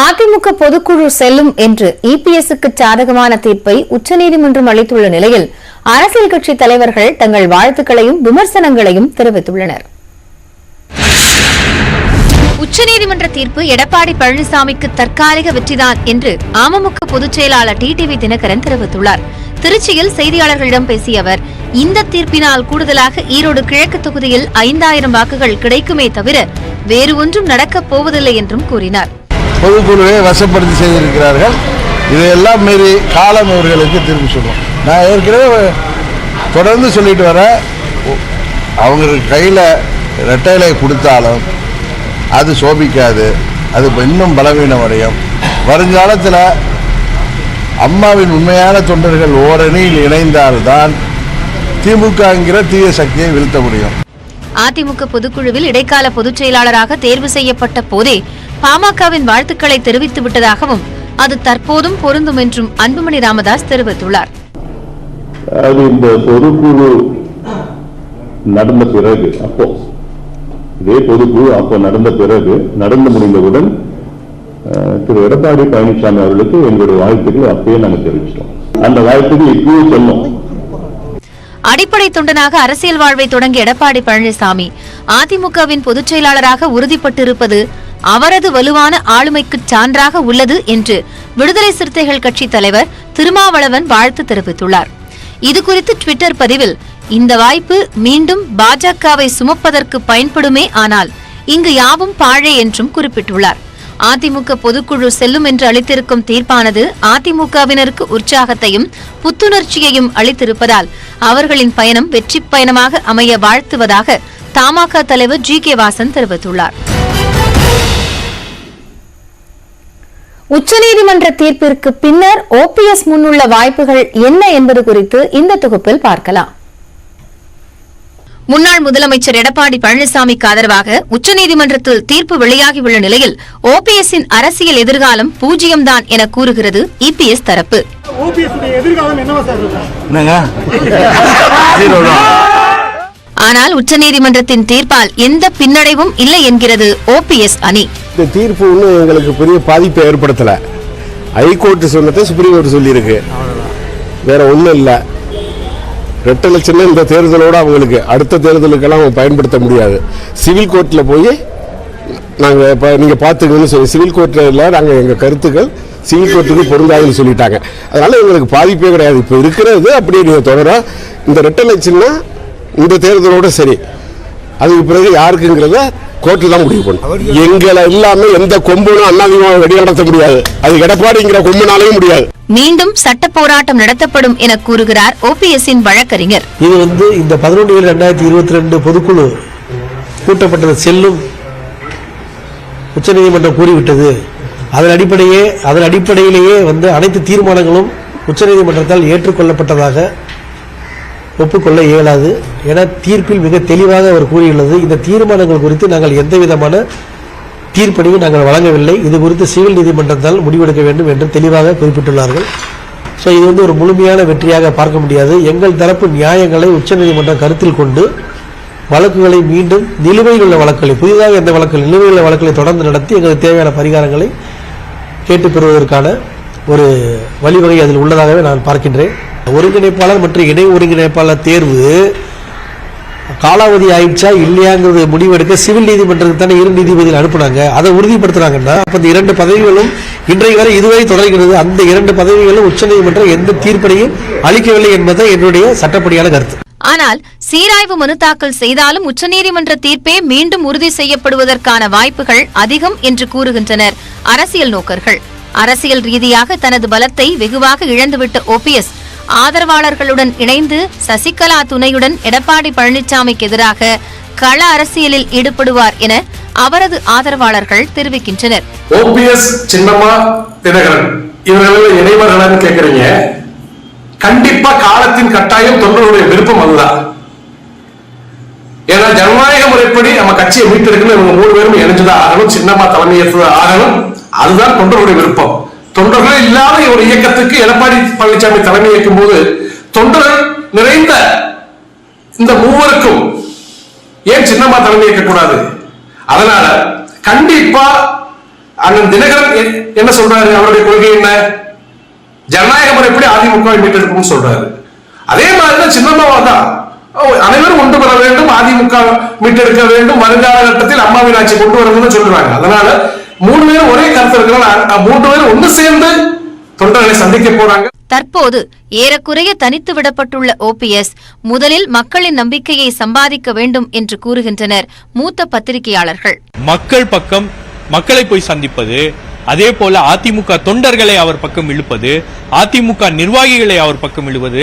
அதிமுக பொதுக்குழு செல்லும் என்று இபிஎஸ்க்கு சாதகமான தீர்ப்பை உச்சநீதிமன்றம் அளித்துள்ள நிலையில் அரசியல் கட்சித் தலைவர்கள் தங்கள் வாழ்த்துக்களையும் விமர்சனங்களையும் தெரிவித்துள்ளனர். உச்சநீதிமன்ற தீர்ப்பு எடப்பாடி பழனிசாமிக்கு தற்காலிக வெற்றிதான் என்று அமமுக பொதுச் செயலாளர் டிடிவி தினகரன் தெரிவித்துள்ளார். திருச்சியில் செய்தியாளர்களிடம் பேசிய அவர், இந்த தீர்ப்பினால் கூடுதலாக ஈரோடு கிழக்கு தொகுதியில் 5000 வாக்குகள் கிடைக்குமே தவிர வேறு ஒன்றும் நடக்கப் போவதில்லை என்றும் கூறினார். பொதுக்குழுவை வசப்படுத்தி செய்திருக்கிறார்கள். இதையெல்லாம் மீறி காலம் இவர்களுக்கு திரும்பி சொல்லுவோம். நான் ஏற்கனவே தொடர்ந்து சொல்லிட்டு வரேன், அவங்களுக்கு கையில் ரெட்டைலை கொடுத்தாலும் அது சோபிக்காது, அது இன்னும் பலவீனம் அடையும். வருங்காலத்தில் அம்மாவின் உண்மையான தொண்டர்கள் ஓரணியில் இணைந்தால்தான் திமுகங்கிற தீய சக்தியை வீழ்த்த முடியும். அதிமுக பொதுக்குழுவில் இடைக்கால பொதுச் செயலாளராக தேர்வு செய்யப்பட்ட போதே பாமகவின் வாழ்த்துக்களை தெரிவித்து விட்டதாகவும் அது தற்போதும் பொருந்தும் என்றும் அன்புமணி ராமதாஸ் தெரிவித்துள்ளார். இந்த பொதுக்குழு நடந்த பிறகு இதே பொதுக்குழு நடந்த பிறகு நடந்து முடிந்தவுடன் திரு எடப்பாடி பழனிசாமி அவர்களுக்கு எங்களுடைய வாழ்த்துக்களை அப்பயே நாங்கள் தெரிவிச்சிட்டோம். அந்த வாழ்த்துக்கள் இப்பவும் சொன்னோம். அடிப்படை தொண்டனாக அரசியல் வாழ்வை தொடங்கிய எடப்பாடி பழனிசாமி அதிமுகவின் பொதுச் செயலாளராக உறுதிப்பட்டிருப்பது அவரது வலுவான ஆளுமைக்கு சான்றாக உள்ளது என்று விடுதலை சிறுத்தைகள் கட்சி தலைவர் திருமாவளவன் வாழ்த்து தெரிவித்துள்ளார். இதுகுறித்து ட்விட்டர் பதிவில், இந்த வாய்ப்பு மீண்டும் பாஜகவை சுமப்பதற்கு பயன்படுமே, ஆனால் இங்கு யாவும் பாழே என்றும் குறிப்பிட்டுள்ளார். அதிமுக பொதுக்குழு செல்லும் என்று அளித்திருக்கும் தீர்ப்பானது அதிமுகவினருக்கு உற்சாகத்தையும் புத்துணர்ச்சியையும் அளித்திருப்பதால் அவர்களின் பயணம் வெற்றி பயணமாக அமைய வாழ்த்துவதாக தமாக தலைவர் ஜி கே வாசன் தெரிவித்துள்ளார். உச்சநீதிமன்ற தீர்ப்பிற்கு பின்னர் ஓபிஎஸ் முன்னுள்ள வாய்ப்புகள் என்ன என்பது குறித்து இந்த தொகுப்பில் பார்க்கலாம். முன்னாள் முதலமைச்சர் எடப்பாடி பழனிசாமிக்கு ஆதரவாக உச்சநீதிமன்றத்தில் தீர்ப்பு வெளியாகியுள்ள நிலையில் ஓபிஎஸ்ஸின் அரசியல் எதிர்காலம் 0 தான் என கூறுகிறது இபிஎஸ் தரப்பு. ஆனால் உச்சநீதிமன்றத்தின் தீர்ப்பால் எந்த பின்னடைவும் இல்லை என்கிறது ஓபிஎஸ் அணி. இந்த தீர்ப்பு ஒன்றும் எங்களுக்கு பெரிய பாதிப்பை ஏற்படுத்தல. ஹைகோர்ட் சொன்னதை சுப்ரீம் கோர்ட் சொல்லியிருக்கு, வேற ஒன்றும் இல்லை. ரெட்டை லட்சம் இந்த தேர்தலோட அவங்களுக்கு அடுத்த தேர்தலுக்கெல்லாம் அவங்க பயன்படுத்த முடியாது. சிவில் கோர்ட்டில் போய் நாங்கள் இப்போ நீங்கள் பார்த்துக்கணும்னு சொல்லி சிவில் கோர்ட்டில் நாங்கள் எங்கள் கருத்துக்கள் சிவில் கோர்ட்டுக்கு பொருந்தாதுன்னு சொல்லிட்டாங்க. அதனால எங்களுக்கு பாதிப்பே கிடையாது. இப்போ இருக்கிறது அப்படியே நீங்கள் தொடர இந்த ரெட்டை லட்சம்னா இந்த தேர்தலோட சரி, அதுக்கு பிறகு யாருக்குங்கிறத கோர்ட்டு தான் முடிவு பண்ணும். எங்களை இல்லாம எந்த கொம்புனும் அண்ணாதிமுக வெடி நடத்த முடியாது. அது எடப்பாடிங்கிற கொம்புனாலையும் முடியாது. மீண்டும் சட்ட போராட்டம் நடத்தப்படும் என கூறுகிறார் ஓபிஎஸ்ஸின் வழக்கறிஞர். இது இந்த 11/7/2022 பொதுக்குழு கூட்டப்பட்டது செல்லும் உச்சநீதிமன்றம் கூறிவிட்டது. அதன் அடிப்படையிலேயே அனைத்து தீர்மானங்களும் உச்சநீதிமன்றத்தால் ஏற்றுக்கொள்ளப்பட்டதாக ஒப்புக்கொள்ள இயலாது என தீர்ப்பில் மிக தெளிவாக அவர் கூறியுள்ளது. இந்த தீர்மானங்கள் குறித்து நாங்கள் எந்த விதமான தீர்ப்படியும் நாங்கள் வழங்கவில்லை. இது குறித்து சிவில் நீதிமன்றத்தால் முடிவெடுக்க வேண்டும் என்று தெளிவாக குறிப்பிட்டுள்ளார்கள். ஸோ இது ஒரு முழுமையான வெற்றியாக பார்க்க முடியாது. எங்கள் தரப்பு நியாயங்களை உச்சநீதிமன்றம் கருத்தில் கொண்டு வழக்குகளை மீண்டும் நிலுவையில் உள்ள வழக்குகளை, புதிதாக எந்த வழக்குகள் நிலுவையில் உள்ள வழக்குகளை தொடர்ந்து நடத்தி எங்களுக்கு தேவையான பரிகாரங்களை கேட்டு பெறுவதற்கான ஒரு வழிவகை அதில் உள்ளதாகவே நான் பார்க்கின்றேன். ஒருங்கிணைப்பாளர் மற்றும் இணை ஒருங்கிணைப்பாளர் தேர்வு காலாவதி ஆயிடுச்சா இல்லையாங்கிறது முடிவெடுக்க சிவில் நீதிமன்றத்துக்கு தானே 2 நீதிபதிகள் அனுப்புனாங்க. அதை உறுதிப்படுத்துறாங்கன்னா அப்ப இந்த 2 பதவிகளும் இன்றைய வரை இதுவரை தொடர்கிறது. அந்த 2 பதவிகளும் உச்சநீதிமன்றம் எந்த தீர்ப்பையும் அளிக்கவில்லை என்பதை என்னுடைய சட்டப்படியான கருத்து. ஆனால் சீராய்வு மனு தாக்கல் செய்தாலும் உச்சநீதிமன்ற தீர்ப்பே மீண்டும் உறுதி செய்யப்படுவதற்கான வாய்ப்புகள் அதிகம் என்று கூறுகின்றனர் அரசியல் நோக்கர்கள். அரசியல் ரீதியாக தனது பலத்தை வெகுவாக இழந்துவிட்ட ஓபிஎஸ் ஆதரவாளர்களுடன் இணைந்து சசிகலா துணையுடன் எடப்பாடி பழனிசாமிக்கு எதிராக கள அரசியலில் ஈடுபடுவார் என அவரது ஆதரவாளர்கள் தெரிவிக்கின்றனர். ஓபிஎஸ் சின்னம்மா தினகரன் இவர்கள் இணைவர்கள் கேட்கறீங்க. கண்டிப்பா காலத்தின் கட்டாயம் தொண்டர்களுடைய விருப்பம் அதுதான். ஏன்னா ஜனநாயக முறைப்படி நம்ம கட்சியை மீட்டெடுக்கணும். இவங்க 3 பேரும் இணைஞ்சுதான் ஆகணும், சின்னம்மா தலைமையேற்று ஆகணும். அதுதான் தொண்டர்களுடைய விருப்பம். தொண்டர்கள் இல்லாத ஒரு இயக்கத்துக்கு எடப்பாடி பழனிசாமி தலைமை ஏற்கும் போது தொண்டர்கள் நிறைந்த இந்த 3 ஏன் சின்னம்மா தலைமை ஏற்கக்கூடாது? அதனால கண்டிப்பா அண்ணன் தினகரன் என்ன சொல்றாரு? அவருடைய கொள்கை என்ன? ஜனநாயக முறைப்படி அதிமுக மீட்டெடுக்கும் சொல்றாரு. அதே மாதிரிதான் சின்னம்மாவா தான் அனைவரும் கொண்டு வர வேண்டும், அதிமுக மீட்டெடுக்க வேண்டும், வருங்கால கட்டத்தில் அம்மாவின் ஆட்சி கொண்டு வரணும்னு சொல்றாங்க. அதனால 3 பேரும் ஒரே கருத்து இருக்கிறாங்க. 3 பேரும் ஒன்னு சேர்ந்து தொண்டர்களை சந்திக்க போறாங்க. தற்போது ஏறக்குறைய தனித்து விடப்பட்டுள்ள ஓபிஎஸ் முதலில் மக்களின் நம்பிக்கையை சம்பாதிக்க வேண்டும் என்று கூறுகின்றனர் மூத்த பத்திரிகையாளர்கள். மக்கள் பக்கம் மக்களை போய் சந்திப்பது, அதே போல அதிமுக தொண்டர்களை அவர் பக்கம் இழுப்பது, அதிமுக நிர்வாகிகளை அவர் பக்கம் இழுவது,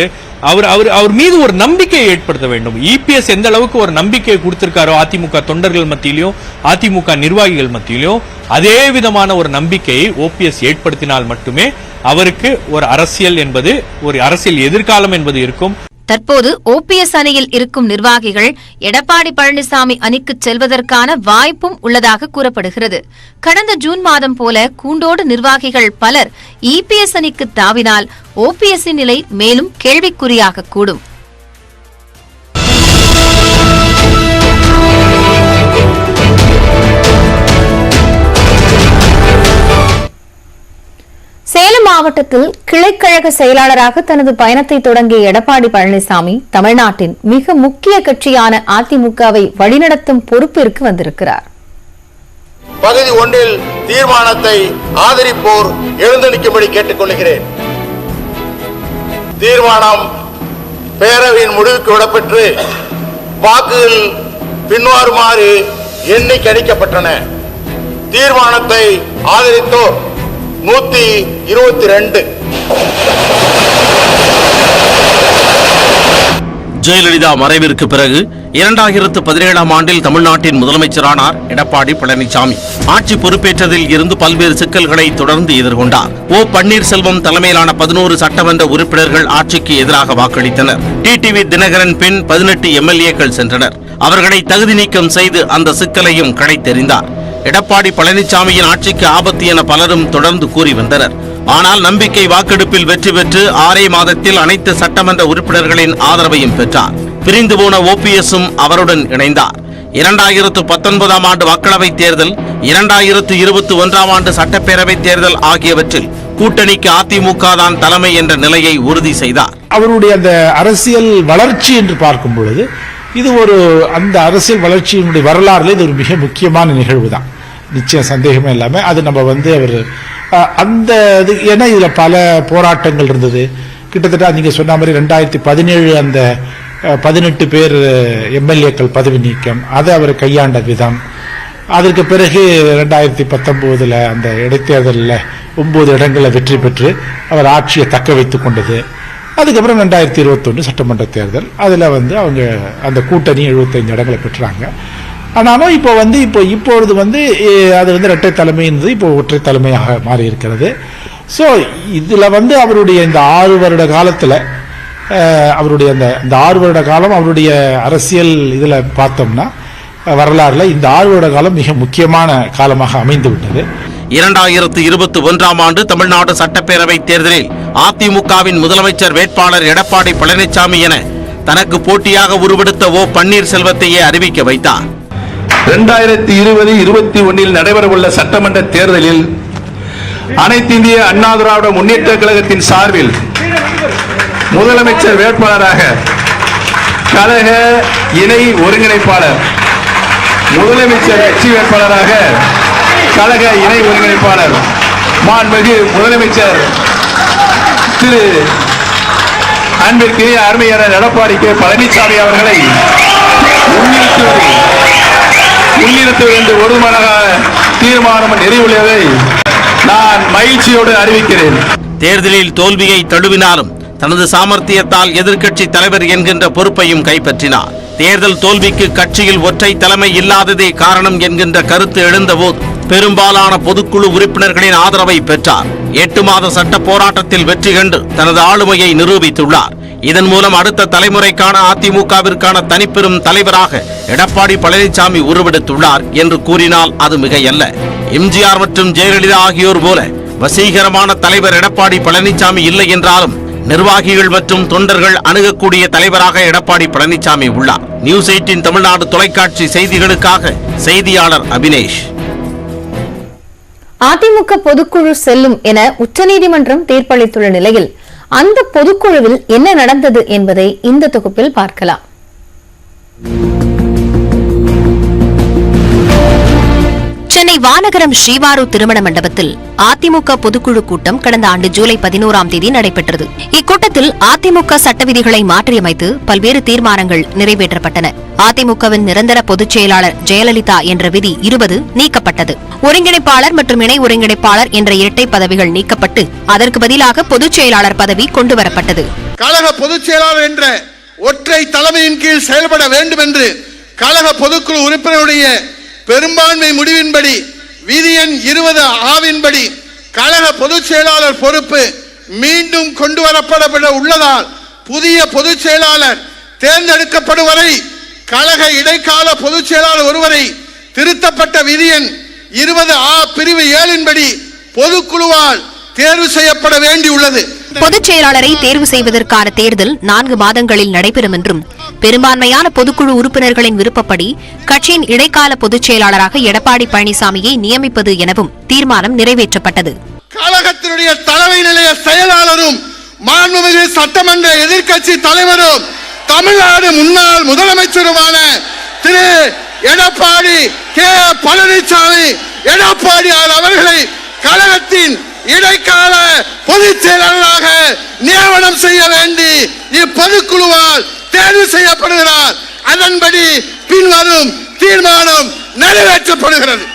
அவர் மீது ஒரு நம்பிக்கையை ஏற்படுத்த வேண்டும். இபிஎஸ் எந்த அளவுக்கு ஒரு நம்பிக்கையை கொடுத்திருக்காரோ அதிமுக தொண்டர்கள் மத்தியிலும் அதிமுக நிர்வாகிகள் மத்தியிலும், அதே விதமான ஒரு நம்பிக்கையை ஓபிஎஸ் ஏற்படுத்தினால் மட்டுமே அவருக்கு ஒரு அரசியல் என்பது, ஒரு அரசியல் எதிர்காலம் என்பது இருக்கும். தற்போது ஓபிஎஸ் அணியில் இருக்கும் நிர்வாகிகள் எடப்பாடி பழனிசாமி அணிக்கு செல்வதற்கான வாய்ப்பும் உள்ளதாக கூறப்படுகிறது. கடந்த ஜூன் மாதம் போல கூண்டோடு நிர்வாகிகள் பலர் இபிஎஸ் அணிக்கு தாவினால் ஓபிஎஸ்ஸின் நிலை மேலும் கேள்விக்குறியாக கூடும். சேலம் மாவட்டத்தில் கிளைக்கழக செயலாளராக தனது பயணத்தை தொடங்கிய எடப்பாடி பழனிசாமி தமிழ்நாட்டின் மிக முக்கிய கட்சியான அதிமுகவை வழிநடத்தும் பொறுப்பிற்கு வந்திருக்கிறார். பகுதி 1 தீர்மானத்தை ஆதரிப்போர் எழுந்து நிற்கும்படி கேட்டுக் கொள்கிறேன். தீர்மானம் பேரவையின் முடிவுக்கு விடப்பெற்று வாக்குகள் பின்வருமாறு எண்ணி கணிக்கப்பட்டன. தீர்மானத்தை ஆதரித்தோர் 122. ஜெயலலிதா மறைவிற்கு பிறகு 2017ஆம் ஆண்டில் தமிழ்நாட்டின் முதலமைச்சரானார் எடப்பாடி பழனிசாமி. ஆட்சி பொறுப்பேற்றதில் இருந்து பல்வேறு சிக்கல்களை தொடர்ந்து எதிர்கொண்டார். ஓ பன்னீர்செல்வம் தலைமையிலான 11 சட்டமன்ற உறுப்பினர்கள் ஆட்சிக்கு எதிராக வாக்களித்தனர். டிடிவி தினகரன் பின் 18 எம்எல்ஏக்கள் சென்றனர். அவர்களை தகுதி நீக்கம் செய்து அந்த சிக்கலையும் களைத்தெறிந்தார். எடப்பாடி பழனிசாமியின் ஆட்சிக்கு ஆபத்து என பலரும் தொடர்ந்து கூறி வந்தனர். ஆனால் நம்பிக்கை வாக்கெடுப்பில் வெற்றி பெற்று 6 மாதத்தில் அனைத்து சட்டமன்ற உறுப்பினர்களின் ஆதரவையும் பெற்றார். பிரிந்து போன ஓபிஎஸும் அவருடன் இணைந்தார். 2019ஆம் ஆண்டு மக்களவைத் தேர்தல், 2021ஆம் ஆண்டு சட்டப்பேரவைத் தேர்தல் ஆகியவற்றில் கூட்டணிக்கு அதிமுக தான் தலைமை என்ற நிலையை உறுதி செய்தார். அவருடைய அந்த அரசியல் வளர்ச்சி என்று பார்க்கும் பொழுது இது அந்த அரசியல் வளர்ச்சியினுடைய வரலாறுல இது ஒரு மிக முக்கியமான நிகழ்வு தான். நிச்சயம் சந்தேகமே இல்லாமல் அது நம்ம அவர் அந்த இது, ஏன்னா இதுல பல போராட்டங்கள் இருந்தது. கிட்டத்தட்ட நீங்க சொன்ன மாதிரி 2017 அந்த 18 பேர் எம்எல்ஏக்கள் பதவி நீக்கம், அதை அவர் கையாண்ட விதம். அதற்கு பிறகு 2019 அந்த இடைத்தேர்தலில் 9 இடங்களில் வெற்றி பெற்று அவர் ஆட்சியை தக்க வைத்துக் கொண்டது. அதுக்கப்புறம் 2021 சட்டமன்ற தேர்தல், அதில் அவங்க அந்த கூட்டணி 75 இடங்களை பெற்றாங்க. ஆனாலும் இப்பொழுது அது இரட்டை தலைமை இருந்தது, இப்போ ஒற்றை தலைமையாக மாறி இருக்கிறது. ஸோ இதில் அவருடைய இந்த 6 வருட காலத்தில் அவருடைய அந்த 6 வருட காலம் அவருடைய அரசியல் இதில் பார்த்தோம்னா வரலாறுல இந்த 6 வருட காலம் மிக முக்கியமான காலமாக அமைந்து விட்டது. 2021ஆம் ஆண்டு தமிழ்நாடு சட்டப்பேரவை தேர்தலில் அதிமுகவின் முதலமைச்சர் வேட்பாளர் எடப்பாடி பழனிசாமி என தனக்கு போட்டியாக உருவெடுத்த ஓ பன்னீர்செல்வத்தையே அறிவிக்க வைத்தார். 2020-21 நடைபெறவுள்ள சட்டமன்ற தேர்தலில் அனைத்து இந்திய அண்ணா திராவிட முன்னேற்ற கழகத்தின் சார்பில் முதலமைச்சர் வேட்பாளராக கழக இணை ஒருங்கிணைப்பாளர், முதலமைச்சர் கட்சி வேட்பாளராக கழக இணை ஒருங்கிணைப்பாளர் மாண்புமிகு முதலமைச்சர் திரு அன்பிற்குரிய அருமையான எடப்பாடி கே பழனிசாமி அவர்களை முன்னிறுத்துவது என்று ஒருமனதாக தீர்மானம் நிறைவுள்ளதை நான் மகிழ்ச்சியோடு அறிவிக்கிறேன். தேர்தலில் தோல்வியை தழுவினாலும் தனது சாமர்த்தியத்தால் எதிர்க்கட்சி தலைவர் என்கின்ற பொறுப்பையும் கைப்பற்றினார். தேர்தல் தோல்விக்கு கட்சியில் ஒற்றை தலைமை இல்லாததே காரணம் என்கின்ற கருத்து எழுந்தபோது பெரும்பாலான பொதுக்குழு உறுப்பினர்களின் ஆதரவை பெற்றார். 8 மாத சட்ட போராட்டத்தில் வெற்றி கண்டு தனது ஆளுமையை நிரூபித்துள்ளார். இதன் மூலம் அடுத்த தலைமுறைக்கான அதிமுகவிற்கான தனிப்பெரும் தலைவராக எடப்பாடி பழனிசாமி உருவெடுத்துள்ளார் என்று கூறினால் அது மிகையல்ல. எம்ஜிஆர் மற்றும் ஜெயலலிதா ஆகியோர் போல வசீகரமான தலைவர் எடப்பாடி பழனிசாமி இல்லை என்றாலும் நிர்வாகிகள் மற்றும் தொண்டர்கள் அணுகக்கூடிய தலைவராக எடப்பாடி பழனிசாமி உள்ளார். நியூஸ் 18 தமிழ்நாடு தொலைக்காட்சி செய்திகளுக்காக செய்தியாளர் அபினேஷ். அதிமுக பொதுக்குழு செல்லும் என உச்சநீதிமன்றம் தீர்ப்பளித்துள்ள நிலையில் அந்த பொதுக்குழுவில் என்ன நடந்தது என்பதை இந்த தொகுப்பில் பார்க்கலாம். சென்னை வானகரம் ஸ்ரீவாரு திருமண மண்டபத்தில் அதிமுக பொதுக்குழு கூட்டம் கடந்த ஆண்டு ஜூலை 11ஆம் தேதி நடைபெற்றது. இக்கூட்டத்தில் அதிமுக சட்ட விதிகளை மாற்றியமைத்து பல்வேறு தீர்மானங்கள் நிறைவேற்றப்பட்டன. அதிமுகவின் நிரந்தர பொதுச் செயலாளர் ஜெயலலிதா என்ற விதி 20 நீக்கப்பட்டது. ஒருங்கிணைப்பாளர் மற்றும் இணை ஒருங்கிணைப்பாளர் என்ற இரட்டை பதவிகள் நீக்கப்பட்டு அதற்கு பதிலாக பொதுச் செயலாளர் பதவி கொண்டுவரப்பட்டது. கழக பொதுச் செயலாளர் என்ற ஒற்றை தலைமையின் கீழ் செயல்பட வேண்டும் என்று கழக பொதுக்குழு உறுப்பினருடைய பெரும்பான்மை முடிவின்படி விதி எண் 20 ஆவின்படி கழக பொதுச் செயலாளர் பொறுப்பு மீண்டும் கொண்டு வரப்பட உள்ளதால் புதிய பொதுச் செயலாளர் தேர்ந்தெடுக்கப்படும் வரை கழக இடைக்கால பொதுச் செயலாளர் ஒருவரை திருத்தப்பட்ட விதி எண் 20 ஆ பிரிவு 7 பொதுக்குழுவால் தேர்வு செய்யப்பட வேண்டியுள்ளது. பொதுச் செயலாளரை தேர்வு செய்வதற்கான தேர்தல் 4 மாதங்களில் நடைபெறும் என்றும் பெரும்பான்மையான பொதுக்குழு உறுப்பினர்களின் விருப்பப்படி கட்சியின் இடைக்கால பொதுச் செயலாளராக எடப்பாடி பழனிசாமியை நியமிப்பது எனவும் தீர்மானம் நிறைவேற்றப்பட்டது. கழகத்தினுடைய தலைமை நிலைய செயலாளரும் மாண்புமிகு சட்டமன்ற எதிர்க்கட்சி தலைவரும் தமிழ்நாடு முன்னாள் முதலமைச்சருமான திரு எடப்பாடி கே பழனிசாமி எடப்பாடியார் அவர்களை கழகத்தின் இடைக்கால பொதுச் செயலாளராக நியமனம் செய்ய வேண்டி இப்பொதுக்குழுவால் தேர்வு செய்யப்படுகிறார். அதன்படி பின்வரும் தீர்மானம் நிறைவேற்றப்படுகிறது.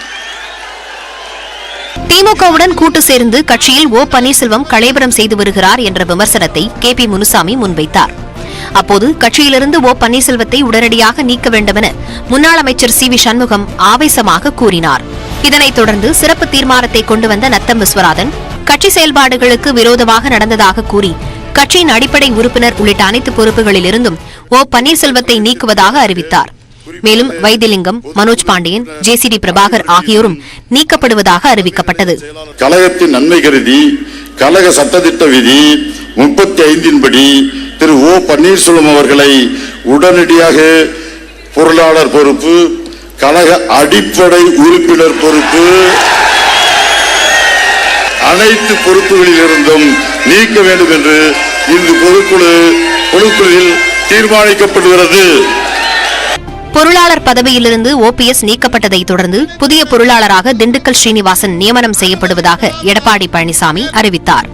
திமுகவுடன் கூட்டு சேர்ந்து கட்சியில் ஓ பன்னீர்செல்வம் கலேபரம் செய்து வருகிறார் என்ற விமர்சனத்தை KP முனுசாமி முன்வைத்தார். அப்போது கட்சியிலிருந்து ஓ பன்னீர்செல்வத்தை உடனடியாக நீக்க வேண்டும் என முன்னாள் அமைச்சர் CV சண்முகம் ஆவேசமாக கூறினார். இதனைத் தொடர்ந்து சிறப்பு தீர்மானத்தை கொண்டு வந்த நத்தம் விஸ்வநாதன் கட்சி செயல்பாடுகளுக்கு விரோதமாக நடந்ததாக கூறி கட்சியின் அடிப்படை உறுப்பினர் உள்ளிட்ட அனைத்து பொறுப்புகளில் இருந்தும் ஓ பன்னீர்செல்வத்தை நீக்குவதாக அறிவித்தார். மேலும் வைத்திலிங்கம், மனோஜ் பாண்டியன், JCD பிரபாகர் ஆகியோரும் நீக்கப்படுவதாக அறிவிக்கப்பட்டது. கழகத்தின் நன்மை கருதி கழக சட்டத்திட்ட விதி 35 படி திரு ஓ பன்னீர்செல்வம் அவர்களை உடனடியாக பொருளாளர் பொறுப்பு, கழக அடிப்படை உறுப்பினர் பொறுப்பு, அனைத்து பொறுப்புகளில் இருந்தும் நீக்க வேண்டும் என்று இந்த பொதுக்குழுவில் தீர்மானிக்கப்படுகிறது. பொருளாளர் பதவியிலிருந்து OPS நீக்கப்பட்டதை தொடர்ந்து புதிய பொருளாளராக திண்டுக்கல் ஸ்ரீனிவாசன் நியமனம் செய்யப்படுவதாக எடப்பாடி பழனிசாமி அறிவித்தார்.